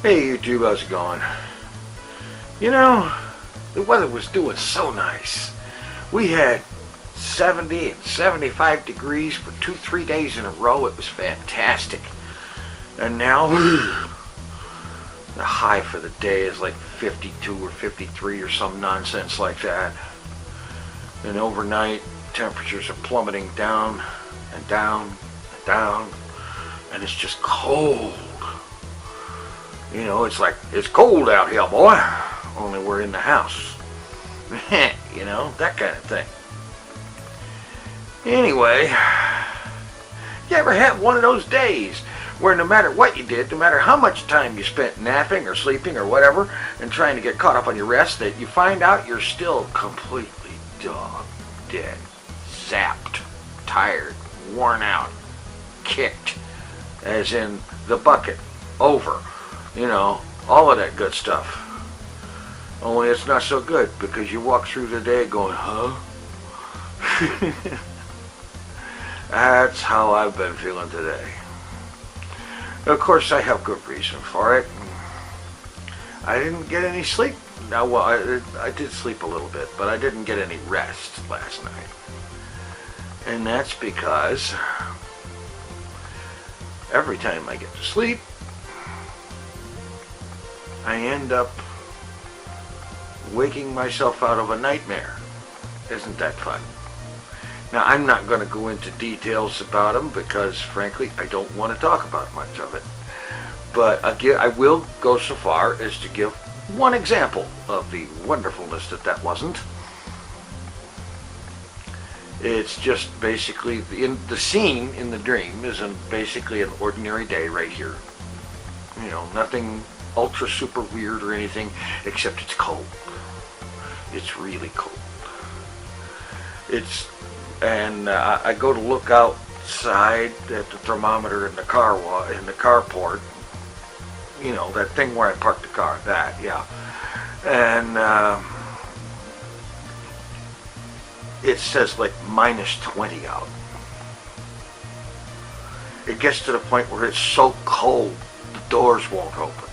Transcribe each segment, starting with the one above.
Hey YouTube, how's it going? You know, the weather was doing so nice. We had 70 and 75 degrees for 2-3 days in a row. It was fantastic. And now, the high for the day is like 52 or 53 or some nonsense like that. And overnight, temperatures are plummeting down and down and down. And it's just cold. You know, it's like, it's cold out here, boy. Only we're in the house. You know, that kind of thing. Anyway, you ever had one of those days where no matter what you did, no matter how much time you spent napping or sleeping or whatever, and trying to get caught up on your rest, that you find out you're still completely dog dead, zapped, tired, worn out, kicked, as in the bucket, over. You know, all of that good stuff. Only it's not so good because you walk through the day going, huh? That's how I've been feeling today. Of course, I have good reason for it. I didn't get any sleep. Now, well, I did sleep a little bit, but I didn't get any rest last night. And that's because every time I get to sleep, I end up waking myself out of a nightmare. Isn't that fun? Now, I'm not going to go into details about them because, frankly, I don't want to talk about much of it. But I will go so far as to give one example of the wonderfulness that wasn't. It's just basically, the scene in the dream is basically an ordinary day right here. You know, nothing ultra super weird or anything, except it's cold. It's really cold. And I go to look outside at the thermometer in the carport. You know, that thing where I parked the car. That, yeah. And it says like -20 out. It gets to the point where it's so cold the doors won't open.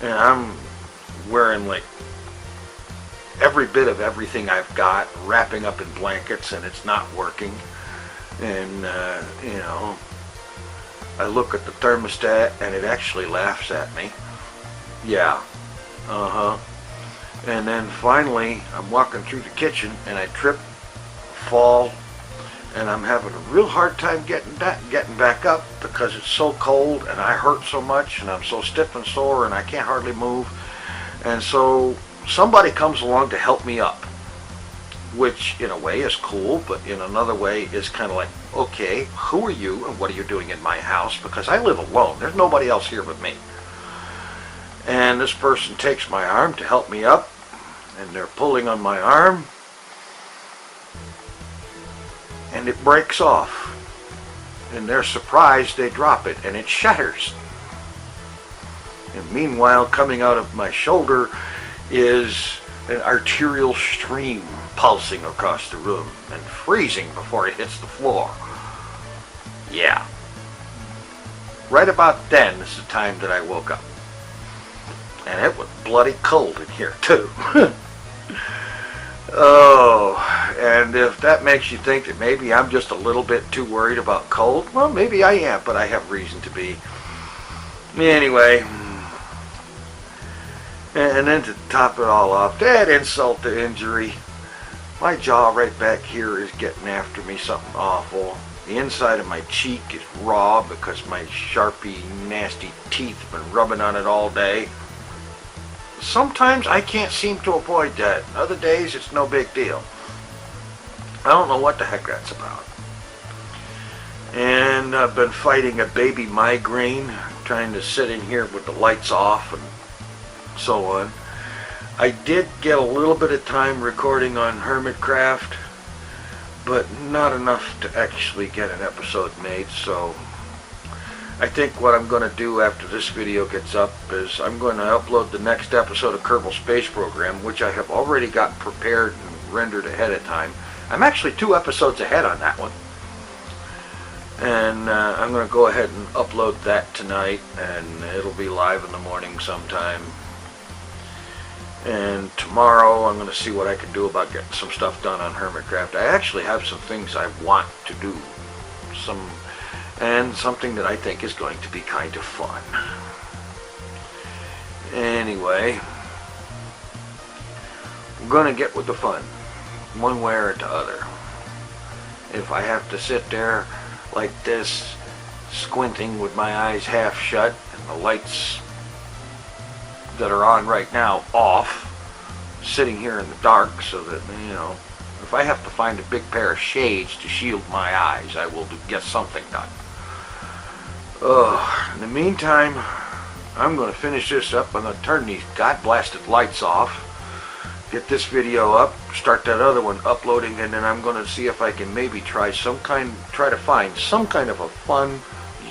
And I'm wearing like every bit of everything I've got, wrapping up in blankets, and it's not working. And, you know, I look at the thermostat and it actually laughs at me. Yeah. And then finally, I'm walking through the kitchen and I trip, fall, and I'm having a real hard time getting back up because it's so cold and I hurt so much and I'm so stiff and sore and I can't hardly move. And so somebody comes along to help me up, which in a way is cool, but in another way is kind of like, okay, who are you and what are you doing in my house? Because I live alone. There's nobody else here but me. And this person takes my arm to help me up, and they're pulling on my arm, and it breaks off. And they're surprised, they drop it, and it shatters. And meanwhile, coming out of my shoulder is an arterial stream pulsing across the room and freezing before it hits the floor. Yeah. Right about then is the time that I woke up. And it was bloody cold in here too. Oh, and if that makes you think that maybe I'm just a little bit too worried about cold, well, maybe I am, but I have reason to be. Anyway, and then to top it all off, that insult to injury, my jaw right back here is getting after me something awful. The inside of my cheek is raw because my sharpy, nasty teeth have been rubbing on it all day. Sometimes I can't seem to avoid that. Other days it's no big deal. I don't know what the heck that's about. And I've been fighting a baby migraine, trying to sit in here with the lights off and so on. I did get a little bit of time recording on Hermitcraft, but not enough to actually get an episode made, so I think what I'm going to do after this video gets up is I'm going to upload the next episode of Kerbal Space Program, which I have already got prepared and rendered ahead of time. I'm actually 2 episodes ahead on that one. And I'm going to go ahead and upload that tonight, and it'll be live in the morning sometime. And tomorrow I'm going to see what I can do about getting some stuff done on Hermitcraft. I actually have some things I want to do, and something that I think is going to be kind of fun. Anyway, we're going to get with the fun, one way or the other. If I have to sit there like this, squinting with my eyes half shut and the lights that are on right now off, sitting here in the dark, so that, you know, if I have to find a big pair of shades to shield my eyes, I will get something done. In the meantime, I'm going to finish this up. I'm going to turn these god-blasted lights off, get this video up, start that other one uploading, and then I'm going to see if I can maybe try to find some kind of a fun,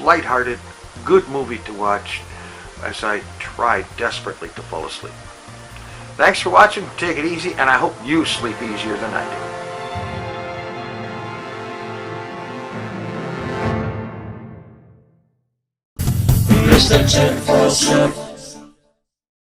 lighthearted, good movie to watch as I try desperately to fall asleep. Thanks for watching, take it easy, and I hope you sleep easier than I do. Here's the Tinfoil Chef.